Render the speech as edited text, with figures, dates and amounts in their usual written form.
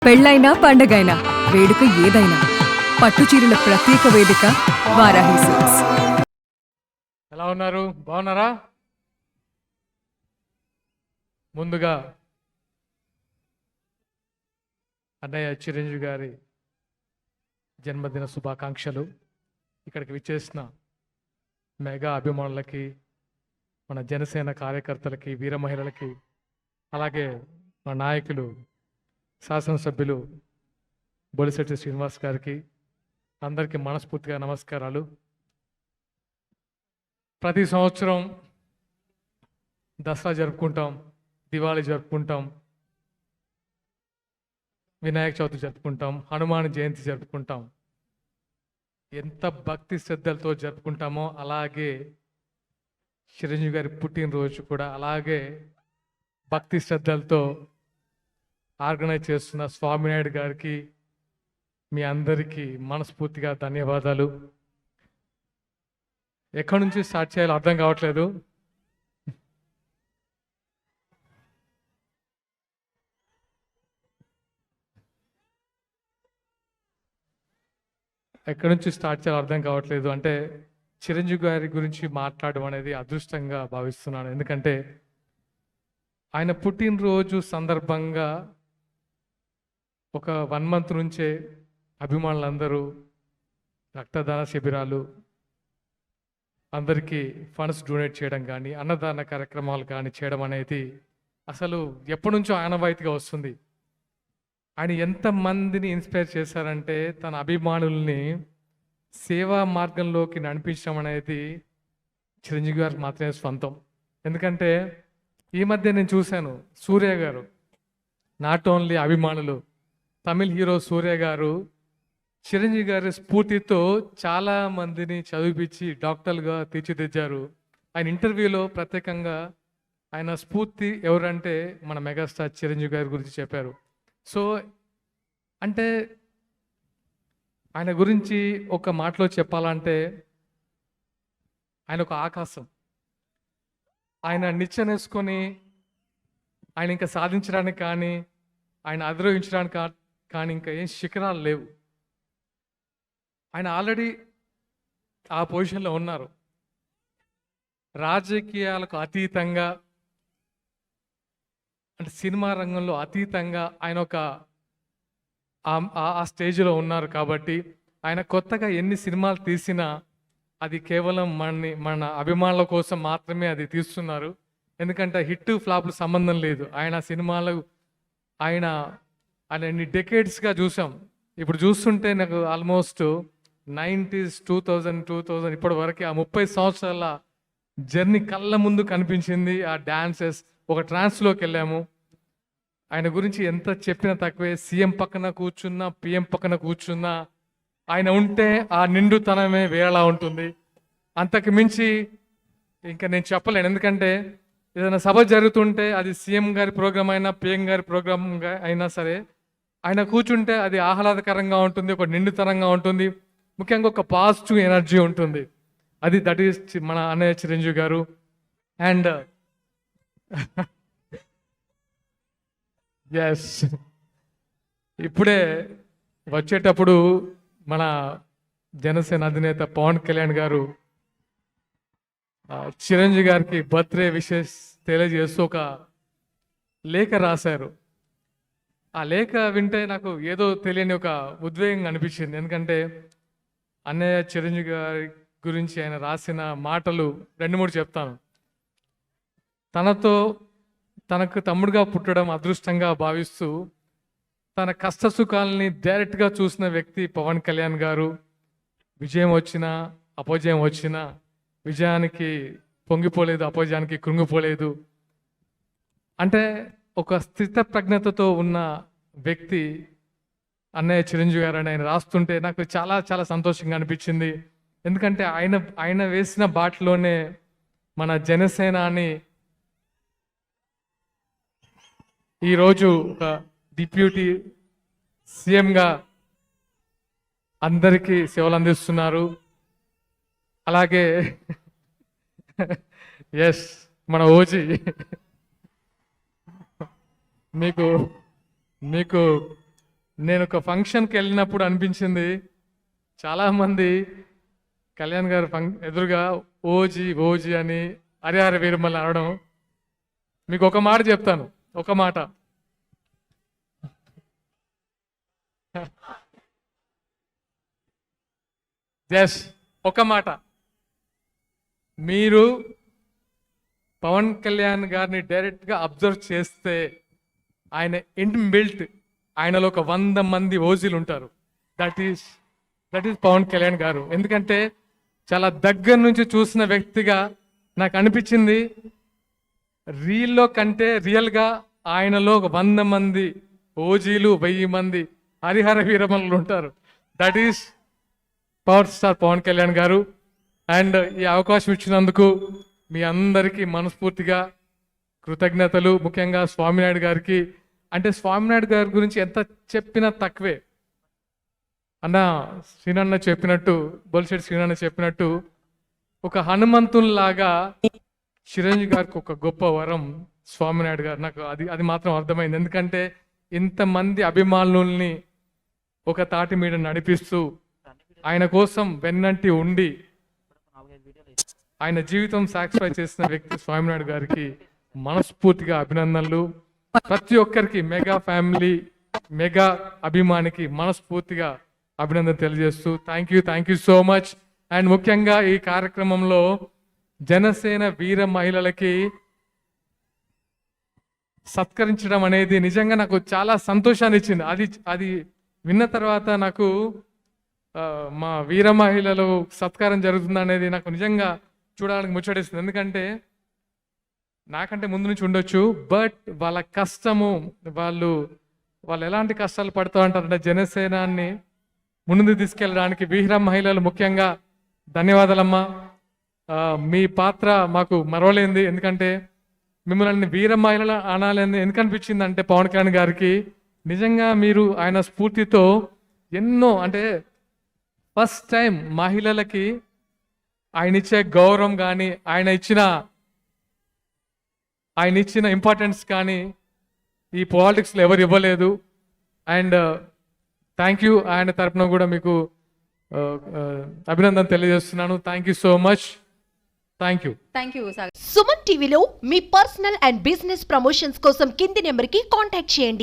పెళ్ళైనా పండగైనా వేడుక ఏదైనా పట్టుచీరల ప్రత్యేక వేదిక వారాహి సిల్క్స్. ఎలా ఉన్నారు? బాగున్నారా? ముందుగా అన్నయ్య చిరంజీవి గారి జన్మదిన శుభాకాంక్షలు. ఇక్కడికి విచ్చేసిన మెగా అభిమానులకి, మన జనసేన కార్యకర్తలకి, వీర మహిళలకి, అలాగే మన నాయకులు శాసనసభ్యులు బొలిశెట్టి శ్రీనివాస్ గారికి అందరికీ మనస్ఫూర్తిగా నమస్కారాలు. ప్రతి సంవత్సరం దసరా జరుపుకుంటాం, దివాళీ జరుపుకుంటాం, వినాయక చవితి జరుపుకుంటాం, హనుమాన్ జయంతి జరుపుకుంటాం. ఎంత భక్తి శ్రద్ధలతో జరుపుకుంటామో అలాగే చిరంజీవి గారి పుట్టినరోజు కూడా అలాగే భక్తి శ్రద్ధలతో ఆర్గనైజ్ చేస్తున్న స్వామినాయుడు గారికి, మీ అందరికీ మనస్ఫూర్తిగా ధన్యవాదాలు. ఎక్కడి నుంచి స్టార్ట్ చేయాలో అర్థం కావట్లేదు. ఎక్కడి నుంచి స్టార్ట్ చేయాలో అర్థం కావట్లేదు. అంటే చిరంజీవి గారి గురించి మాట్లాడడం అనేది అదృష్టంగా భావిస్తున్నాను. ఎందుకంటే ఆయన పుట్టినరోజు సందర్భంగా ఒక 1 month నుంచే అభిమానులందరూ రక్తదాన శిబిరాలు, అందరికీ ఫండ్స్ డొనేట్ చేయడం కానీ, అన్నదాన కార్యక్రమాలు కానీ చేయడం అనేది అసలు ఎప్పటి నుంచో ఆనవాయితీగా వస్తుంది. ఆయన ఎంతమందిని ఇన్స్పైర్ చేశారంటే తన అభిమానుల్ని సేవా మార్గంలోకి నడిపించడం అనేది చిరంజీవి గారికి మాత్రమే స్వంతం. ఎందుకంటే ఈ మధ్య నేను చూశాను, సూర్య గారు, నాట్ ఓన్లీ అభిమానులు, తమిళ్ హీరో సూర్య గారు చిరంజీవి గారి స్ఫూర్తితో చాలా మందిని చదివిపించి డాక్టర్లుగా తీర్చిదిద్దారు. ఆయన ఇంటర్వ్యూలో ప్రత్యేకంగా ఆయన స్ఫూర్తి ఎవరంటే మన మెగాస్టార్ చిరంజీవి గారి గురించి చెప్పారు. సో అంటే ఆయన గురించి ఒక మాటలో చెప్పాలంటే ఆయన ఒక ఆకాశం. ఆయన నిచ్చెనేసుకొని ఆయన ఇంకా సాధించడానికి కానీ, ఆయన అధిరోహించడానికి కానీ ఇంకా ఏం శిఖరాలు లేవు. ఆయన ఆల్రెడీ ఆ పొజిషన్లో ఉన్నారు. రాజకీయాలకు అతీతంగా, అంటే సినిమా రంగంలో అతీతంగా ఆయన ఒక ఆ స్టేజ్లో ఉన్నారు. కాబట్టి ఆయన కొత్తగా ఎన్ని సినిమాలు తీసినా అది కేవలం మన అభిమానుల కోసం మాత్రమే అది తీస్తున్నారు. ఎందుకంటే హిట్ ఫ్లాప్లు సంబంధం లేదు. ఆయన సినిమాలు ఆయన ఎన్ని డెకేడ్స్గా చూసాం. ఇప్పుడు చూస్తుంటే నాకు ఆల్మోస్ట్ 90s 2000 ఇప్పటి వరకు ఆ 30 సంవత్సరాల జర్నీ కళ్ళ ముందు కనిపించింది. ఆ డాన్సెస్, ఒక ట్రాన్స్లోకి వెళ్ళాము. ఆయన గురించి ఎంత చెప్పినా తక్కువే. సీఎం పక్కన కూర్చున్నా, పిఎం పక్కన కూర్చున్నా ఆయన ఉంటే ఆ నిండుతనమే వేరేలా ఉంటుంది. అంతకు మించి ఇంకా నేను చెప్పలేను. ఎందుకంటే ఏదైనా సభ జరుగుతుంటే అది సీఎం గారి ప్రోగ్రామ్ అయినా, పిఎం గారి ప్రోగ్రామ్ అయినా సరే, ఆయన కూర్చుంటే అది ఆహ్లాదకరంగా ఉంటుంది, ఒక నిండుతనంగా ఉంటుంది, ముఖ్యంగా ఒక పాజిటివ్ ఎనర్జీ ఉంటుంది. దట్ ఈస్ మన అన్నయ్య చిరంజీవి గారు. అండ్ ఎస్, ఇప్పుడే వచ్చేటప్పుడు మన జనసేన అధినేత పవన్ కళ్యాణ్ గారు చిరంజీవి గారికి బర్త్డే విషెస్ తెలియజేస్తూ ఒక లేఖ రాశారు. ఆ లేఖ వింటే నాకు ఏదో తెలియని ఒక ఉద్వేగం అనిపించింది. ఎందుకంటే అన్నయ్య చిరంజీవి గారి గురించి ఆయన రాసిన మాటలు 2-3 చెప్తాను. తనకు తమ్ముడుగా పుట్టడం అదృష్టంగా భావిస్తూ తన కష్ట సుఖాలని డైరెక్ట్గా చూసిన వ్యక్తి పవన్ కళ్యాణ్ గారు. విజయం వచ్చినా, అపజయం వచ్చినా విజయానికి పొంగిపోలేదు, అపజయానికి కృంగిపోలేదు. అంటే ఒక స్థిత ప్రజ్ఞతతో ఉన్న వ్యక్తి అన్నయ్య చిరంజీవి గారు అని ఆయన రాస్తుంటే నాకు చాలా చాలా సంతోషంగా అనిపించింది. ఎందుకంటే ఆయన వేసిన బాటలోనే మన జనసేనాని ఈరోజు ఒక డిప్యూటీ సీఎంగా అందరికీ సేవలు అందిస్తున్నారు. అలాగే ఎస్, మన ఓజీ మీకు నేను ఒక ఫంక్షన్కి వెళ్ళినప్పుడు అనిపించింది, చాలామంది కళ్యాణ్ గారు ఎదురుగా ఓజీ ఓజీ అని హరిహర వీరమల్ని అనడం. మీకు ఒక మాట చెప్తాను, ఒక మాట. జస్ ఒక మాట. మీరు పవన్ కళ్యాణ్ గారిని డైరెక్ట్గా అబ్జర్వ్ చేస్తే ఆయన ఇన్బిల్ట్, ఆయనలో ఒక 100 మంది ఓజీలు ఉంటారు. దట్ ఈస్ పవన్ కళ్యాణ్ గారు. ఎందుకంటే చాలా దగ్గర నుంచి చూసిన వ్యక్తిగా నాకు అనిపించింది, రీల్లో కంటే రియల్గా ఆయనలో ఒక 100 మంది ఓజీలు, 1000 మంది హరిహర వీరమల్లు ఉంటారు. That is power star Pawan Kalyan గారు. అండ్ ఈ అవకాశం ఇచ్చినందుకు మీ అందరికీ మనస్ఫూర్తిగా కృతజ్ఞతలు. ముఖ్యంగా స్వామినాయుడు గారికి. అంటే స్వామినాయుడు గారి గురించి ఎంత చెప్పినా తక్కువే. అన్న శ్రీనన్న చెప్పినట్టు, బొలిశెట్టి శ్రీనన్న చెప్పినట్టు, ఒక హనుమంతుల్లాగా చిరంజీవి గారికి ఒక గొప్ప వరం స్వామినాయుడు గారు. నాకు అది మాత్రం అర్థమైంది. ఎందుకంటే ఇంతమంది అభిమానుల్ని ఒక తాటి మీద నడిపిస్తూ, ఆయన కోసం వెన్నంటి ఉండి ఆయన జీవితం సాక్రిఫై చేసిన వ్యక్తి స్వామినాయుడు గారికి మనస్ఫూర్తిగా అభినందనలు. ప్రతి ఒక్కరికి, మెగా ఫ్యామిలీ, మెగా అభిమానికి మనస్ఫూర్తిగా అభినందన తెలియజేస్తూ thank you so much. And ముఖ్యంగా ఈ కార్యక్రమంలో జనసేన వీర మహిళలకి సత్కరించడం అనేది నిజంగా నాకు చాలా సంతోషాన్ని ఇచ్చింది. అది విన్న తర్వాత నాకు మా వీర మహిళలు సత్కారం జరుగుతుంది అనేది నాకు నిజంగా చూడడానికి ముచ్చటిస్తుంది. ఎందుకంటే నాకంటే ముందు నుంచి ఉండొచ్చు, బట్ వాళ్ళ కష్టము, వాళ్ళు ఎలాంటి కష్టాలు పడుతూ ఉంటారంటే జనసేనాన్ని ముందుకు తీసుకెళ్ళడానికి వీర మహిళలు ముఖ్యంగా ధన్యవాదాలమ్మా. మీ పాత్ర మాకు మరవలేంది. ఎందుకంటే మిమ్మల్ని వీర మహిళలు అనాలని ఎందుకు అనిపించింది అంటే పవన్ కళ్యాణ్ గారికి నిజంగా మీరు ఆయన స్ఫూర్తితో ఎన్నో, అంటే ఫస్ట్ టైం మహిళలకి ఆయన ఇచ్చే గౌరవం కానీ, ఆయన ఇచ్చిన ఇంపార్టెన్స్ కానీ ఈ పాలిటిక్స్లో ఎవరు ఇవ్వలేదు. And thank you. ఆయన తరపున కూడా మీకు అభినందన తెలియజేస్తున్నాను. Thank you so much. Thank you. Suman టీవీలో మీ పర్సనల్ అండ్ బిజినెస్ ప్రమోషన్స్ కోసం కింది నెంబర్కి కాంటాక్ట్ చేయండి.